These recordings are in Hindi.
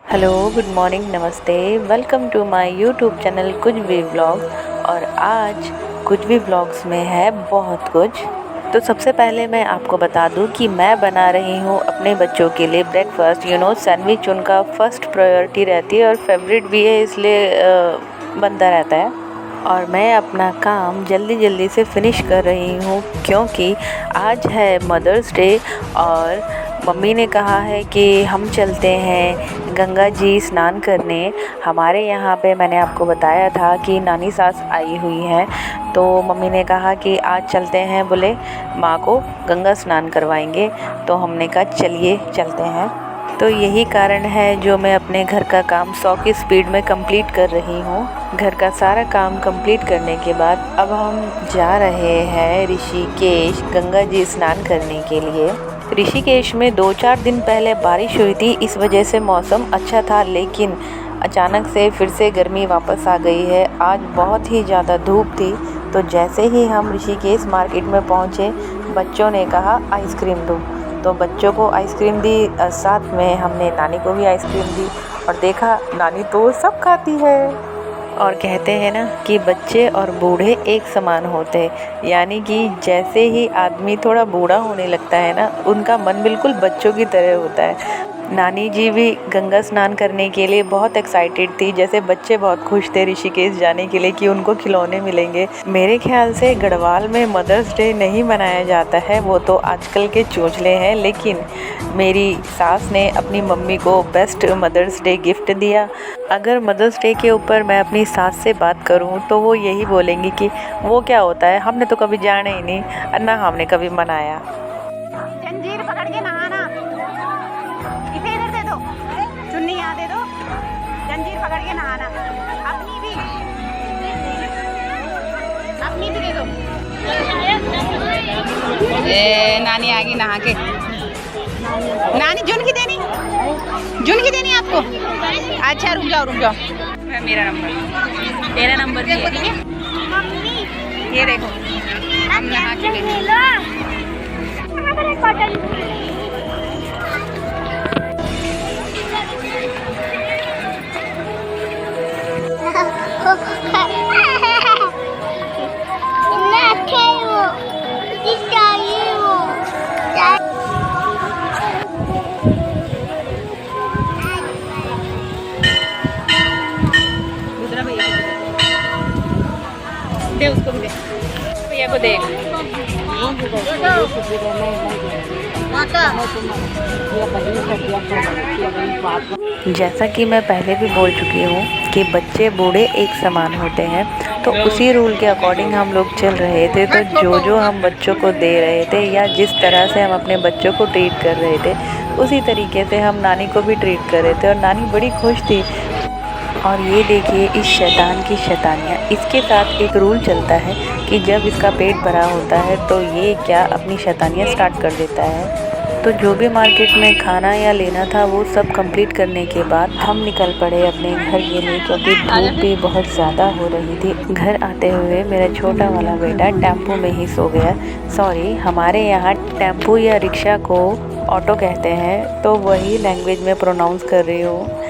Hello, good morning, namaste, welcome to my YouTube channel कुछ भी व्लॉग्स। और आज कुछ भी व्लॉग्स में है बहुत कुछ। तो सबसे पहले मैं आपको बता दूं कि मैं बना रही हूं अपने बच्चों के लिए ब्रेकफास्ट। सैंडविच उनका फर्स्ट प्रायोरिटी रहती है और फेवरेट भी है, इसलिए बनता रहता है। और मैं अपना काम जल्दी जल्दी से फिनिश कर रही हूँ क्योंकि आज है मदर्स डे और मम्मी ने कहा है कि हम चलते हैं गंगा जी स्नान करने। हमारे यहाँ पे मैंने आपको बताया था कि नानी सास आई हुई है, तो मम्मी ने कहा कि आज चलते हैं, बोले माँ को गंगा स्नान करवाएंगे। तो हमने कहा चलिए चलते हैं। तो यही कारण है जो मैं अपने घर का काम 100 की स्पीड में कंप्लीट कर रही हूँ। घर का सारा काम कंप्लीट करने के बाद अब हम जा रहे हैं ऋषिकेश गंगा जी स्नान करने के लिए। ऋषिकेश में 2-4 दिन पहले बारिश हुई थी, इस वजह से मौसम अच्छा था, लेकिन अचानक से फिर से गर्मी वापस आ गई है। आज बहुत ही ज़्यादा धूप थी। तो जैसे ही हम ऋषिकेश मार्केट में पहुँचे, बच्चों ने कहा आइसक्रीम दो, तो बच्चों को आइसक्रीम दी, साथ में हमने नानी को भी आइसक्रीम दी। और देखा नानी तो सब खाती है। और कहते हैं ना कि बच्चे और बूढ़े एक समान होते हैं, यानी कि जैसे ही आदमी थोड़ा बूढ़ा होने लगता है ना, उनका मन बिल्कुल बच्चों की तरह होता है। नानी जी भी गंगा स्नान करने के लिए बहुत एक्साइटेड थी, जैसे बच्चे बहुत खुश थे ऋषिकेश जाने के लिए कि उनको खिलौने मिलेंगे। मेरे ख्याल से गढ़वाल में मदर्स डे नहीं मनाया जाता है, वो तो आजकल के चोंचले हैं, लेकिन मेरी सास ने अपनी मम्मी को बेस्ट मदर्स डे गिफ्ट दिया। अगर मदर्स डे के ऊपर मैं अपनी सास से बात करूं तो वो यही बोलेंगी कि वो क्या होता है, हमने तो कभी जाना ही नहीं, ना हमने कभी मनाया। जंजीर पकड़ के नहाना, इसे इधर दे दो, चुन्नी यहाँ दे दो, जंजीर पकड़ के नहाना, अपनी भी दे दो। नानी आ गई नहा के। नानी जुनकी देनी आपको? अच्छा रुक जाओ मेरा नंबर, तेरा नंबर भी है, ठीक है? ये देखो हम नहा के दे, उसको भी दे, भैया को दे। जैसा कि मैं पहले भी बोल चुकी हूँ कि बच्चे बूढ़े एक समान होते हैं, तो उसी रूल के अकॉर्डिंग हम लोग चल रहे थे। तो जो हम बच्चों को दे रहे थे या जिस तरह से हम अपने बच्चों को ट्रीट कर रहे थे, उसी तरीके से हम नानी को भी ट्रीट कर रहे थे और नानी बड़ी खुश थी। और ये देखिए इस शैतान की शैतानियाँ। इसके साथ एक रूल चलता है कि जब इसका पेट भरा होता है तो ये क्या अपनी शैतानियाँ स्टार्ट कर देता है। तो जो भी मार्केट में खाना या लेना था वो सब कंप्लीट करने के बाद हम निकल पड़े अपने घर के लिए, क्योंकि धूप भी बहुत ज़्यादा हो रही थी। घर आते हुए मेरा छोटा वाला बेटा टेम्पो में ही सो गया। सॉरी, हमारे यहाँ टेम्पो या रिक्शा को ऑटो कहते हैं, तो वही लैंग्वेज में प्रोनाउंस कर रही हूँ।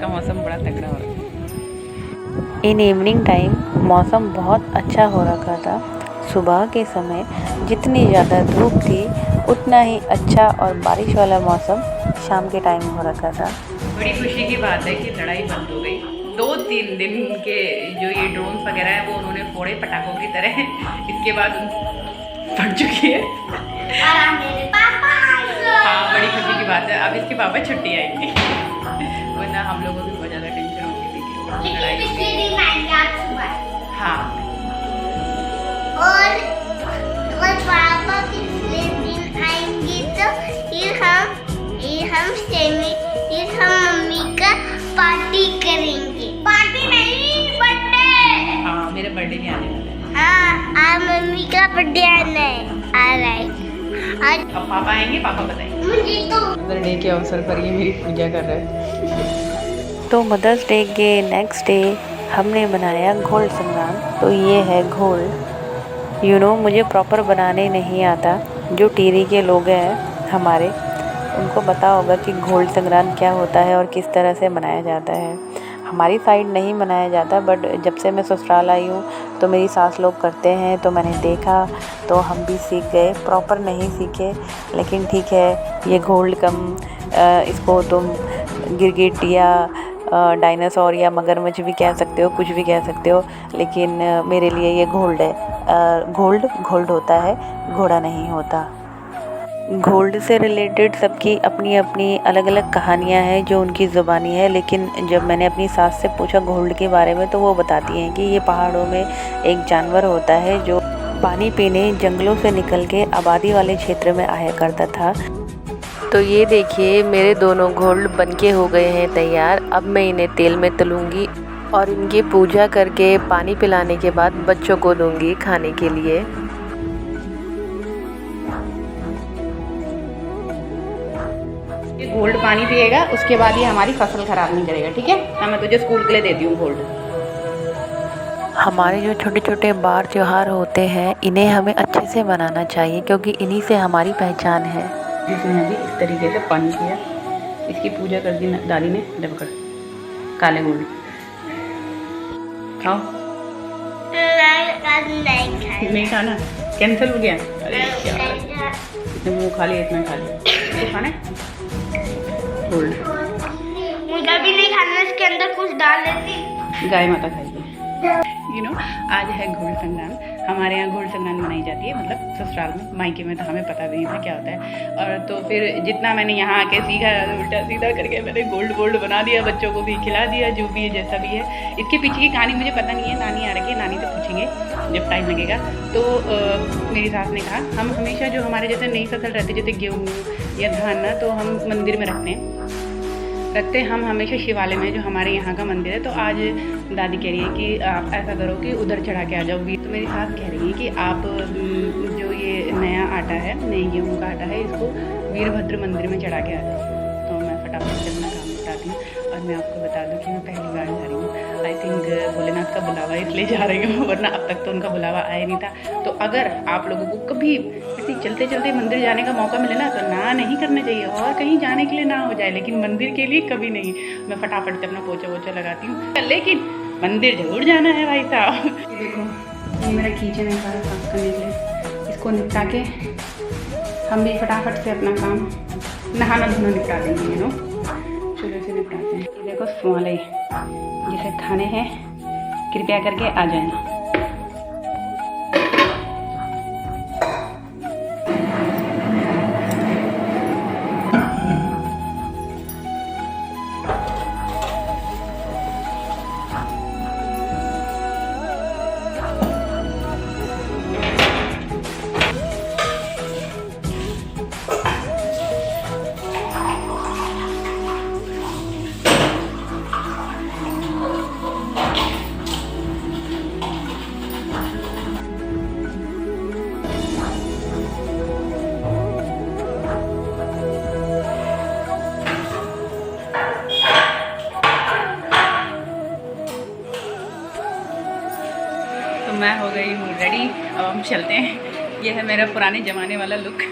मौसम बड़ा तगड़ा हो रहा है। इन इवनिंग टाइम मौसम बहुत अच्छा हो रखा था। सुबह के समय जितनी ज़्यादा धूप थी उतना ही अच्छा और बारिश वाला मौसम शाम के टाइम हो रखा था। बड़ी खुशी की बात है कि लड़ाई बंद हो गई। 2-3 दिन के जो ये ड्रोन्स वगैरह है वो उन्होंने फोड़े पटाखों की तरह, इसके बाद पड़ चुकी है। हाँ, बड़ी खुशी की बात है। अब इसके पापा छुट्टी आएंगे, वरना हम लोगों को बहुत ज़्यादा टेंशन होती थी कि हाँ। और पापा पिछले दिन आएंगे तो फिर हम मम्मी का पार्टी करेंगे। पार्टी नहीं, बर्थडे। हाँ, मेरा बर्थडे भी आने वाला है। हाँ, आज मम्मी का बर्थडे आना है, आ रहा है। आज अब पापा आएंगे, पापा बताएंगे। मुझे तो बर्थडे के अवसर पर ये मेरी पूजा कर रहे हैं। तो मदर्स डे के नेक्स्ट डे हमने बनाया घोल संक्रांत। तो ये है घोल। मुझे प्रॉपर बनाने नहीं आता। जो टिहरी के लोग हैं हमारे, उनको पता होगा कि घोल संक्रांत क्या होता है और किस तरह से मनाया जाता है। हमारी साइड नहीं मनाया जाता, बट जब से मैं ससुराल आई हूँ तो मेरी सास लोग करते हैं तो मैंने देखा, तो हम भी सीख गए। प्रॉपर नहीं सीखे, लेकिन ठीक है। ये घोल इसको तुम गिरगिट या डायनासोर या मगरमच्छ भी कह सकते हो, कुछ भी कह सकते हो, लेकिन मेरे लिए ये घोल्ड है। घोल्ड होता है, घोड़ा नहीं होता। घोल्ड से रिलेटेड सबकी अपनी अपनी अलग अलग कहानियाँ हैं जो उनकी ज़ुबानी है, लेकिन जब मैंने अपनी सास से पूछा घोल्ड के बारे में, तो वो बताती हैं कि ये पहाड़ों में एक जानवर होता है जो पानी पीने जंगलों से निकल के आबादी वाले क्षेत्र में आया करता था। तो ये देखिए, मेरे दोनों घोल्ड बनके हो गए हैं तैयार। अब मैं इन्हें तेल में तलूँगी और इनकी पूजा करके पानी पिलाने के बाद बच्चों को दूँगी खाने के लिए। गोल्ड पानी पिएगा, उसके बाद ये हमारी फसल खराब नहीं करेगा, ठीक है। ना मैं तुझे स्कूल के लिए देती हूँ गोल्ड। हमारे जो छोटे छोटे बार त्योहार होते हैं, इन्हें हमें अच्छे से मनाना चाहिए, क्योंकि इन्हीं से हमारी पहचान है। जिसने अभी इस तरीके से पानी पिया, इसकी पूजा कर दी दादी ने। पकड़ काले गोल्ड खाओ। नहीं खाना, कैंसिल हो गया। अरे यार, इतने मुँह खा लिया, इतना खा लिया। तो खाना गोल्ड मुझे भी नहीं खाना, इसके अंदर कुछ डाल देती। गाय माता खाइए। आज है घोल संक्रांत। हमारे यहाँ घोल संक्रांत मनाई जाती है, मतलब ससुराल में। मायके में तो हमें पता भी नहीं था क्या होता है। और तो फिर जितना मैंने यहाँ आके सीखा, उल्टा सीधा करके मैंने गोल्ड बना दिया, बच्चों को भी खिला दिया, जो भी है जैसा भी है। इसके पीछे की कहानी मुझे पता नहीं है। नानी आ रही है, नानी से पूछेंगे जब टाइम लगेगा। तो मेरी सास ने कहा, हम हमेशा जो हमारे जैसे नई फसल रहती, जैसे गेहूँ या धान ना, तो हम मंदिर में रखते हैं हम हमेशा शिवालय में, जो हमारे यहाँ का मंदिर है। तो आज दादी कह रही है कि आप ऐसा करो कि उधर चढ़ा के आ जाओ। तो मेरी सास कह रही है कि आप जो ये नया आटा है, नई गेहूँ का आटा है, इसको वीरभद्र मंदिर में चढ़ा के आ जाओ। तो मैं फटाफट से अपना काम बताती हूँ। और मैं आपको बता दूँ कि मैं पहली बार जा रही हूँ। आई थिंक भोलेनाथ का बुलावा इसलिए जा रही हूँ, वरना अब तक तो उनका बुलावा आया नहीं था। तो अगर आप लोगों को कभी ऐसे चलते चलते मंदिर जाने का मौका मिले ना, तो ना नहीं करना चाहिए। और कहीं जाने के लिए ना हो जाए, लेकिन मंदिर के लिए कभी नहीं। मैं फटाफट से अपना पोछा वोछा लगाती हूँ, लेकिन मंदिर जरूर जाना है भाई साहब। देखो, ये मेरा किचन है सारा साफ करने के लिए। इसको निपटा के हम भी फटाफट से अपना काम नहाना धोना निपटा देंगे। चूल्हे से निपटाते हैं। ये देखो स्वाले, जिसे खाने हैं कृपया करके आ जाना। तो मैं हो गई हूँ रेडी। अब हम चलते हैं। ये है मेरा पुराने ज़माने वाला लुक।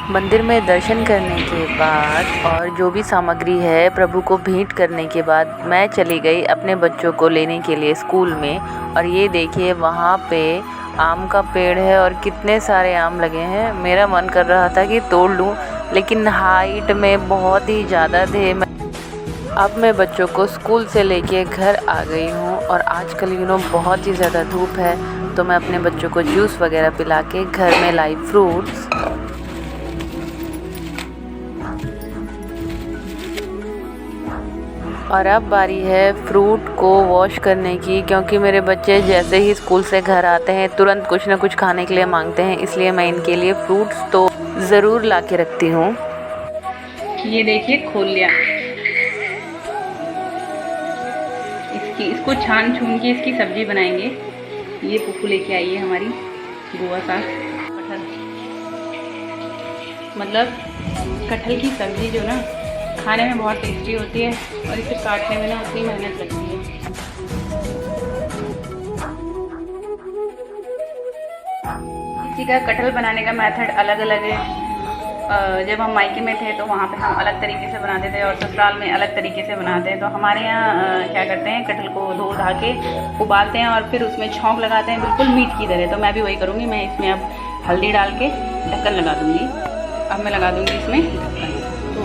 मंदिर में दर्शन करने के बाद और जो भी सामग्री है प्रभु को भेंट करने के बाद मैं चली गई अपने बच्चों को लेने के लिए स्कूल में। और ये देखिए, वहाँ पे आम का पेड़ है और कितने सारे आम लगे हैं। मेरा मन कर रहा था कि तोड़ लूँ, लेकिन हाइट में बहुत ही ज़्यादा थे। अब मैं बच्चों को स्कूल से लेके घर आ गई हूँ। और आजकल बहुत ही ज़्यादा धूप है, तो मैं अपने बच्चों को जूस वगैरह पिला के घर में लाई फ्रूट्स। और अब बारी है फ्रूट को वॉश करने की, क्योंकि मेरे बच्चे जैसे ही स्कूल से घर आते हैं तुरंत कुछ ना कुछ खाने के लिए मांगते हैं, इसलिए मैं इनके लिए फ्रूट्स तो ज़रूर ला के रखती हूँ। ये देखिए, खोल लिया। इसको छान छून के इसकी सब्जी बनाएंगे। ये पुप्पू लेके आई है हमारी गोवा साग कटहल, मतलब कटहल की सब्ज़ी जो ना खाने में बहुत टेस्टी होती है और इसे काटने में ना उतनी मेहनत लगती है। किसी का कटहल बनाने का मेथड अलग अलग है। जब हम मायके में थे तो वहाँ पे हम अलग तरीके से बनाते थे और ससुराल में अलग तरीके से बनाते हैं। तो हमारे यहाँ क्या करते हैं, कटहल को धो धा के उबालते हैं और फिर उसमें छौंक लगाते हैं बिल्कुल मीट की तरह। तो मैं भी वही करूँगी। मैं इसमें अब हल्दी डाल के ढक्कन लगा दूँगी। अब मैं लगा दूँगी इसमें ढक्कन। तो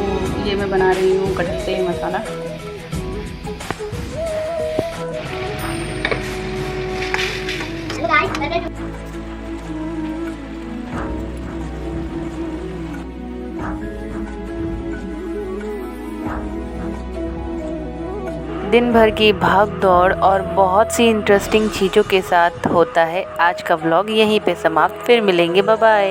ये मैं बना रही हूँ कटहल से मसाला। दिन भर की भाग दौड़ और बहुत सी इंटरेस्टिंग चीज़ों के साथ होता है आज का व्लॉग यहीं पे समाप्त। फिर मिलेंगे, बाय बाय।